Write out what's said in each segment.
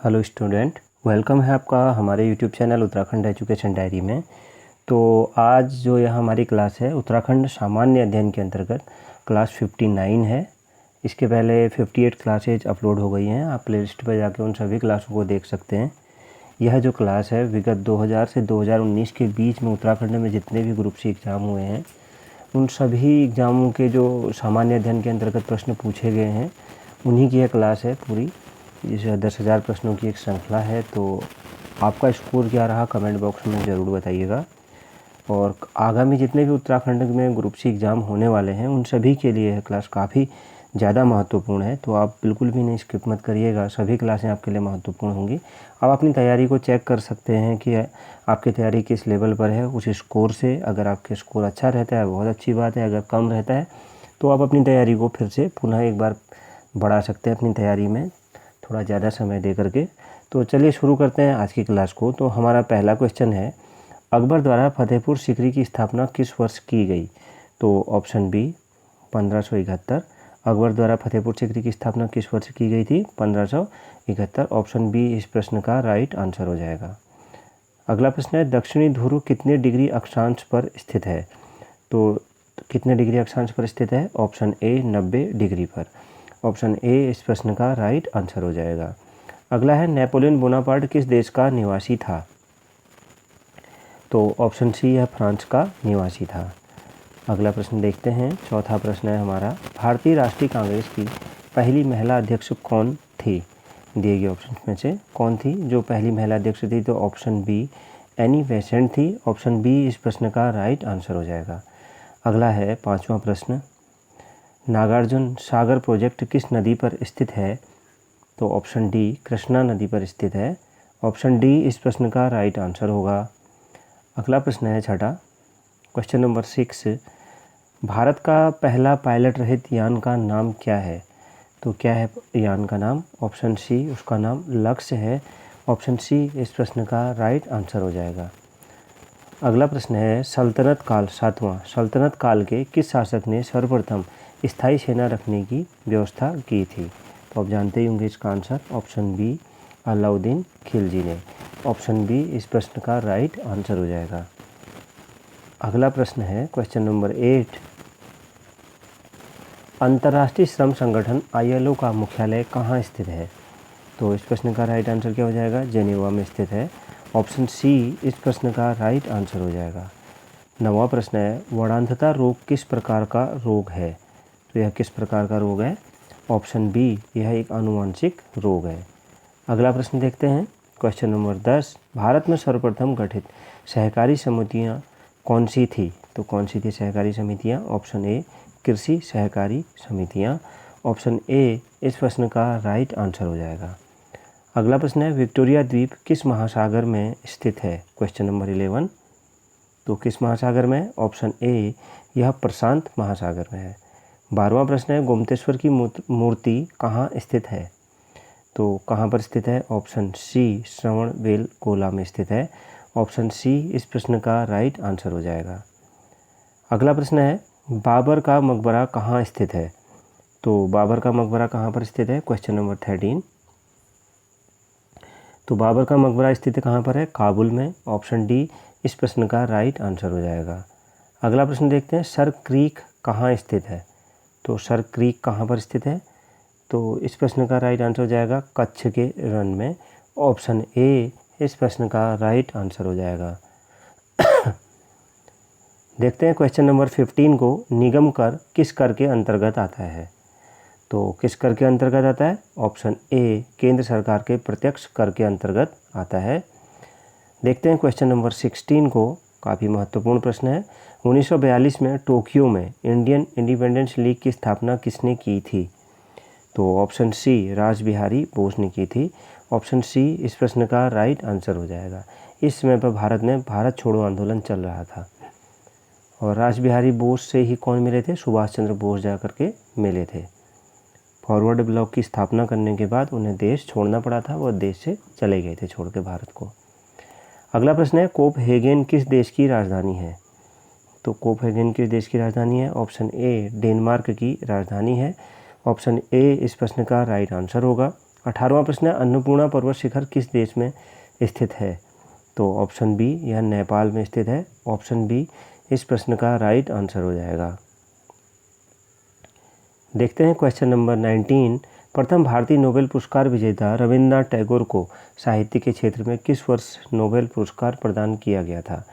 Hello student, welcome है आपका हमारे YouTube channel Uttarakhand education diary में। तो आज जो यह हमारी क्लास है उत्तराखंड सामान्य अध्ययन के अंतर्गत क्लास 59 है। इसके पहले 58 क्लासेज अपलोड हो गई हैं। आप प्लेलिस्ट पर जाकर उन सभी क्लासों को देख सकते हैं। यह जो क्लास है विगत 2000 से 2019 के बीच में उत्तराखंड में जितने भी ग्रुप सी एग्ज़ाम हुए हैं उन सभी एग्ज़ामों के जो सामान्य अध्ययन के अंतर्गत प्रश्न पूछे गए हैं उन्हीं की यह क्लास है पूरी। जिसे 10,000 प्रश्नों की एक श्रृंखला है। तो आपका स्कोर क्या रहा कमेंट बॉक्स में ज़रूर बताइएगा। और आगामी जितने भी उत्तराखंड में ग्रुप सी एग्ज़ाम होने वाले हैं उन सभी के लिए यह क्लास काफ़ी ज़्यादा महत्वपूर्ण है। तो आप बिल्कुल भी नहीं स्किप मत करिएगा, सभी क्लासें आपके लिए महत्वपूर्ण होंगी। आप अपनी तैयारी को चेक कर सकते हैं कि आपकी तैयारी किस लेवल पर है उस स्कोर से। अगर आपके स्कोर अच्छा रहता है बहुत अच्छी बात है, अगर कम रहता है तो आप अपनी तैयारी को फिर से पुनः एक बार बढ़ा सकते हैं अपनी तैयारी में थोड़ा ज़्यादा समय दे करके। तो चलिए शुरू करते हैं आज की क्लास को। तो हमारा पहला क्वेश्चन है, अकबर द्वारा फतेहपुर सीकरी की स्थापना किस वर्ष की गई? तो ऑप्शन बी 1571। अकबर द्वारा फतेहपुर सीकरी की स्थापना किस वर्ष की गई थी? 1571। ऑप्शन बी इस प्रश्न का राइट आंसर हो जाएगा। अगला प्रश्न है, दक्षिणी ध्रुव कितने डिग्री अक्षांश पर स्थित है? तो कितने डिग्री अक्षांश पर स्थित है? ऑप्शन ए 90 डिग्री पर। ऑप्शन ए इस प्रश्न का राइट आंसर हो जाएगा। अगला है, नेपोलियन बोनापार्ट किस देश का निवासी था? तो ऑप्शन सी यह फ्रांस का निवासी था। अगला प्रश्न देखते हैं, चौथा प्रश्न है हमारा, भारतीय राष्ट्रीय कांग्रेस की पहली महिला अध्यक्ष कौन थी? दिए गए ऑप्शन में से कौन थी जो पहली महिला अध्यक्ष थी? तो ऑप्शन बी एनी बेसेंट थी। ऑप्शन बी इस प्रश्न का राइट आंसर हो जाएगा। अगला है पाँचवा प्रश्न, नागार्जुन सागर प्रोजेक्ट किस नदी पर स्थित है? तो ऑप्शन डी कृष्णा नदी पर स्थित है। ऑप्शन डी इस प्रश्न का राइट आंसर होगा। अगला प्रश्न है छठा, क्वेश्चन नंबर 6, भारत का पहला पायलट रहित यान का नाम क्या है? तो क्या है यान का नाम? ऑप्शन सी उसका नाम लक्ष्य है। ऑप्शन सी इस प्रश्न का राइट आंसर हो जाएगा। अगला प्रश्न है, सल्तनत काल सातवां, सल्तनत काल के किस शासक ने सर्वप्रथम स्थायी सेना रखने की व्यवस्था की थी? तो आप जानते ही होंगे इसका answer. Option B Alauddin Khilji ने। ऑप्शन बी इस प्रश्न का राइट आंसर हो जाएगा। अगला प्रश्न है क्वेश्चन नंबर 8, अंतर्राष्ट्रीय श्रम संगठन ILO का मुख्यालय कहाँ स्थित है? तो इस प्रश्न का राइट आंसर क्या हो जाएगा? जेनेवा में स्थित है। ऑप्शन सी इस प्रश्न का राइट आंसर हो जाएगा। नौवां प्रश्न है, वर्णांधता रोग किस प्रकार का रोग है? तो यह किस प्रकार का रोग है? ऑप्शन बी यह एक आनुवंशिक रोग है। अगला प्रश्न देखते हैं, क्वेश्चन नंबर 10, भारत में सर्वप्रथम गठित सहकारी समितियां कौन सी थी? तो कौन सी थी सहकारी समितियां? ऑप्शन ए कृषि सहकारी समितियां। ऑप्शन ए इस प्रश्न का राइट आंसर हो जाएगा। अगला प्रश्न है, विक्टोरिया द्वीप किस महासागर में स्थित है? क्वेश्चन नंबर 11, तो किस महासागर में? ऑप्शन ए यह प्रशांत महासागर में है। 12वां प्रश्न है, गोमतेश्वर की मूर्ति कहाँ स्थित है? तो कहाँ पर स्थित है? ऑप्शन सी श्रवणबेलगोला में स्थित है। ऑप्शन सी इस प्रश्न का राइट आंसर हो जाएगा। अगला प्रश्न है, बाबर का मकबरा कहाँ स्थित है? तो बाबर का मकबरा कहाँ पर स्थित है? क्वेश्चन नंबर 13, तो बाबर का मकबरा स्थित कहाँ पर है? काबुल में। ऑप्शन डी इस प्रश्न का राइट आंसर हो जाएगा। अगला प्रश्न देखते हैं, सर क्रीक कहाँ स्थित है? तो सर क्रीक कहाँ पर स्थित है? तो इस प्रश्न का राइट आंसर हो जाएगा कच्छ के रण में। ऑप्शन ए इस प्रश्न का राइट आंसर हो जाएगा। देखते हैं क्वेश्चन नंबर 15 को, निगम कर किस कर के अंतर्गत आता है? तो किस कर के अंतर्गत आता है? ऑप्शन ए केंद्र सरकार के प्रत्यक्ष कर के अंतर्गत आता है। देखते हैं क्वेश्चन नंबर 16 को, काफ़ी महत्वपूर्ण प्रश्न है। 1942 में टोक्यो में इंडियन इंडिपेंडेंस लीग की स्थापना किसने की थी? तो ऑप्शन सी रासबिहारी बोस ने की थी। ऑप्शन सी इस प्रश्न का राइट आंसर हो जाएगा। इस समय पर भारत में भारत छोड़ो आंदोलन चल रहा था और रासबिहारी बोस से ही कौन मिले थे? सुभाष चंद्र बोस जाकर के मिले थे। फॉरवर्ड ब्लॉक की स्थापना करने के बाद उन्हें देश छोड़ना पड़ा था, वो देश से चले गए थे छोड़ के भारत को। अगला प्रश्न है, कोपहेगन किस देश की राजधानी है? तो कोपहेगन किस देश की राजधानी है? ऑप्शन ए डेनमार्क की राजधानी है। ऑप्शन ए इस प्रश्न का राइट आंसर होगा। 18वां प्रश्न है, अन्नपूर्णा पर्वत शिखर किस देश में स्थित है? तो ऑप्शन बी, यह नेपाल में स्थित है। ऑप्शन बी इस प्रश्न का राइट आंसर हो जाएगा। देखते हैं क्वेश्चन नंबर 19। प्रथम भारतीय नोबेल पुरस्कार विजेता रविन्द्रनाथ टैगोर को साहित्य के क्षेत्र में किस वर्ष नोबेल पुरस्कार प्रदान किया गया था?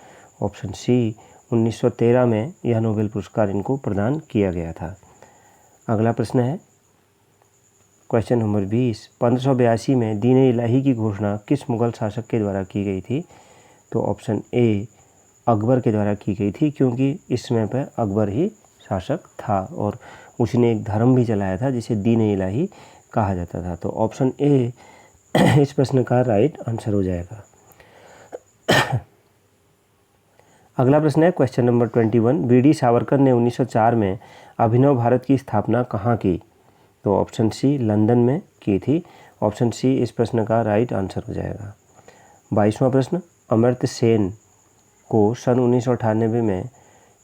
ऑप्शन सी, 1913 में यह नोबेल पुरस्कार इनको प्रदान किया गया था। अगला प्रश्न है क्वेश्चन नंबर 20। 1582 में दीन इलाही की घोषणा किस मुगल शासक के द्वारा की गई थी? तो ऑप्शन ए, अकबर के द्वारा की गई थी, क्योंकि इस समय पर अकबर ही शासक था और उसने एक धर्म भी चलाया था जिसे दीन इलाही कहा जाता था। तो ऑप्शन ए इस प्रश्न का राइट आंसर हो जाएगा। अगला प्रश्न है क्वेश्चन नंबर 21। बी.डी. सावरकर ने 1904 में अभिनव भारत की स्थापना कहाँ की? तो ऑप्शन सी, लंदन में की थी। ऑप्शन सी इस प्रश्न का राइट आंसर हो जाएगा। 22वां प्रश्न, अमर्त्य सेन को सन 1998 में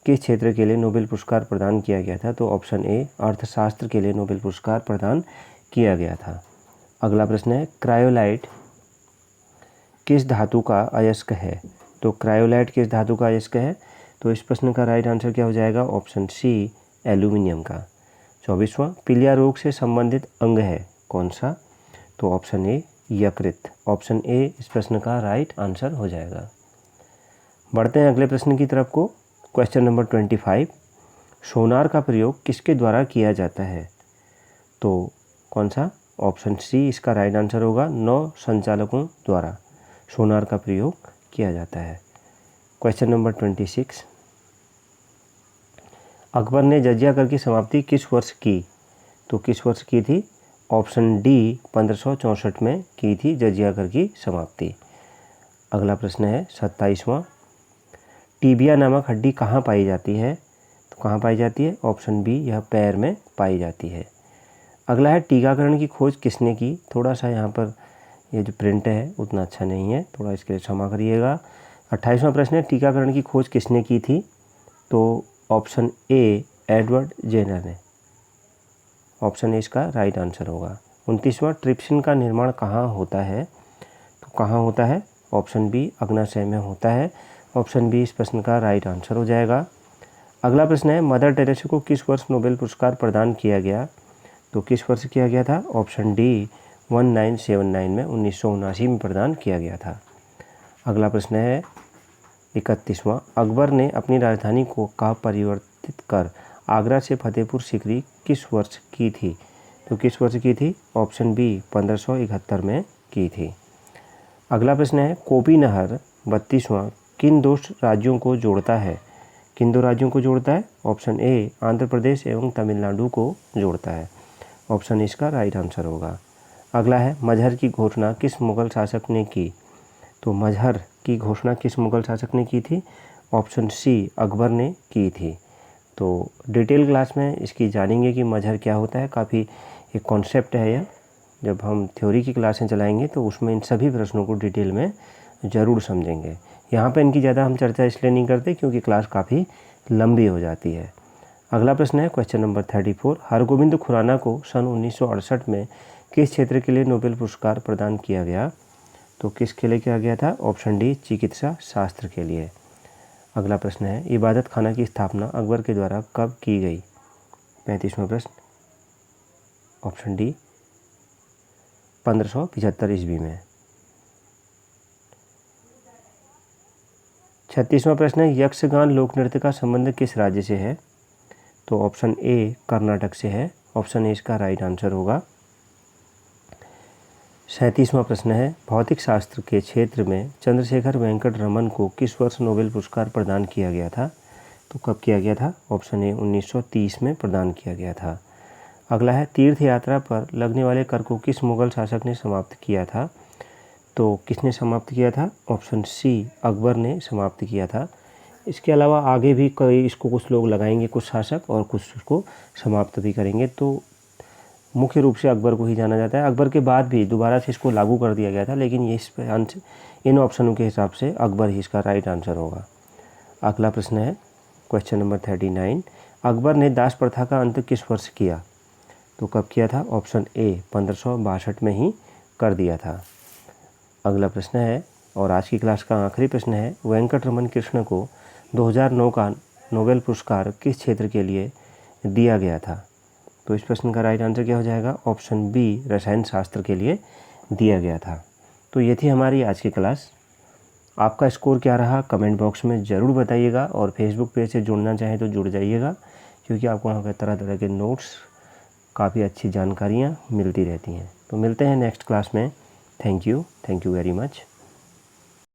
किस क्षेत्र के लिए नोबेल पुरस्कार प्रदान किया गया था? तो ऑप्शन ए, अर्थशास्त्र के लिए नोबेल पुरस्कार प्रदान किया गया था। अगला प्रश्न है, क्रायोलाइट किस धातु का अयस्क है? तो क्रायोलाइट किस धातु का अयस्क है? तो इस प्रश्न का राइट आंसर क्या हो जाएगा? ऑप्शन सी, एल्यूमिनियम का। 24वां, पीलिया रोग से संबंधित अंग है कौन सा? तो ऑप्शन ए, यकृत। ऑप्शन ए इस प्रश्न का राइट आंसर हो जाएगा। बढ़ते हैं अगले प्रश्न की तरफ को। Question number 25। सोनार का प्रयोग किसके द्वारा किया जाता है? तो कौन सा? ऑप्शन सी इसका राइट आंसर होगा, नौ संचालकों द्वारा सोनार का प्रयोग किया जाता है। Question number 26। अकबर ने जजिया कर की समाप्ति किस वर्ष की? तो किस वर्ष की थी? ऑप्शन डी, 1564 में की थी जजिया कर की समाप्ति। अगला प्रश्न है 27वां। टीबिया नामक हड्डी कहाँ पाई जाती है? तो कहाँ पाई जाती है? ऑप्शन बी, यह पैर में पाई जाती है। अगला है, टीकाकरण की खोज किसने की? थोड़ा सा यहाँ पर ये जो प्रिंट है उतना अच्छा नहीं है, थोड़ा इसके लिए क्षमा करिएगा। 28वां प्रश्न है, टीकाकरण की खोज किसने की थी? तो ऑप्शन ए, एडवर्ड जेनर ने। ऑप्शन ए इसका राइट आंसर होगा। 29वां, ट्रिप्सिन का निर्माण कहाँ होता है? तो कहाँ होता है? ऑप्शन बी, अग्नाशय में होता है। ऑप्शन बी इस प्रश्न का राइट आंसर हो जाएगा। अगला प्रश्न है, मदर टेरेसा को किस वर्ष नोबेल पुरस्कार प्रदान किया गया? तो किस वर्ष किया गया था? ऑप्शन डी, 1979 में 1979 में प्रदान किया गया था। अगला प्रश्न है 31वां। अकबर ने अपनी राजधानी को कहाँ परिवर्तित कर आगरा से फतेहपुर सीकरी किस वर्ष की थी? तो किस वर्ष की थी? ऑप्शन बी, 1571 में की थी। अगला प्रश्न है, कोपी नहर 32वां किन दो राज्यों को जोड़ता है? किन दो राज्यों को जोड़ता है? ऑप्शन ए, आंध्र प्रदेश एवं तमिलनाडु को जोड़ता है। ऑप्शन इसका राइट आंसर होगा। अगला है, मजहर की घोषणा किस मुगल शासक ने की? तो मजहर की घोषणा किस मुगल शासक ने की थी? ऑप्शन सी, अकबर ने की थी। तो डिटेल क्लास में इसकी जानेंगे कि मजहर क्या होता है। काफ़ी एक कॉन्सेप्ट है यह, जब हम थ्योरी की क्लासें चलाएंगे तो उसमें इन सभी प्रश्नों को डिटेल में ज़रूर समझेंगे। यहाँ पे इनकी ज़्यादा हम चर्चा इसलिए नहीं करते क्योंकि क्लास काफ़ी लंबी हो जाती है। अगला प्रश्न है क्वेश्चन नंबर 34। हरगोविंद खुराना को सन 1968 में किस क्षेत्र के लिए नोबेल पुरस्कार प्रदान किया गया? तो किसके लिए किया गया था? ऑप्शन डी, चिकित्सा शास्त्र के लिए। अगला प्रश्न है, इबादत खाना की स्थापना अकबर के द्वारा कब की गई? 35वां प्रश्न, ऑप्शन डी, 1575 ईस्वी में। 36वां प्रश्न है, यक्षगान लोक नृत्य का संबंध किस राज्य से है? तो ऑप्शन ए, कर्नाटक से है। ऑप्शन ए इसका राइट आंसर होगा। 37वां प्रश्न है, भौतिक शास्त्र के क्षेत्र में चंद्रशेखर वेंकट रमन को किस वर्ष नोबेल पुरस्कार प्रदान किया गया था? तो कब किया गया था? ऑप्शन ए, 1930 में प्रदान किया गया था। अगला है, तीर्थ यात्रा पर लगने वाले कर को किस मुगल शासक ने समाप्त किया था? तो किसने समाप्त किया था? ऑप्शन सी, अकबर ने समाप्त किया था। इसके अलावा आगे भी कई इसको कुछ लोग लगाएंगे, कुछ शासक, और कुछ उसको समाप्त भी करेंगे। तो मुख्य रूप से अकबर को ही जाना जाता है। अकबर के बाद भी दोबारा से इसको लागू कर दिया गया था, लेकिन ये इस इन ऑप्शनों के हिसाब से अकबर ही इसका राइट आंसर होगा। अगला प्रश्न है क्वेश्चन नंबर 39। अकबर ने दास प्रथा का अंत किस वर्ष किया? तो कब किया था? ऑप्शन ए 1562 में ही कर दिया था। अगला प्रश्न है और आज की क्लास का आखिरी प्रश्न है, वेंकटरमन कृष्ण को 2009 का नोबेल पुरस्कार किस क्षेत्र के लिए दिया गया था? तो इस प्रश्न का राइट आंसर क्या हो जाएगा? ऑप्शन बी रसायन शास्त्र के लिए दिया गया था। तो ये थी हमारी आज की क्लास। आपका स्कोर क्या रहा कमेंट बॉक्स में ज़रूर बताइएगा और फेसबुक पेज से जुड़ना चाहें तो जुड़ जाइएगा, क्योंकि आपको वहाँ पर तरह तरह के नोट्स, काफ़ी अच्छी जानकारियाँ मिलती रहती हैं। तो मिलते हैं नेक्स्ट क्लास में। Thank you very much.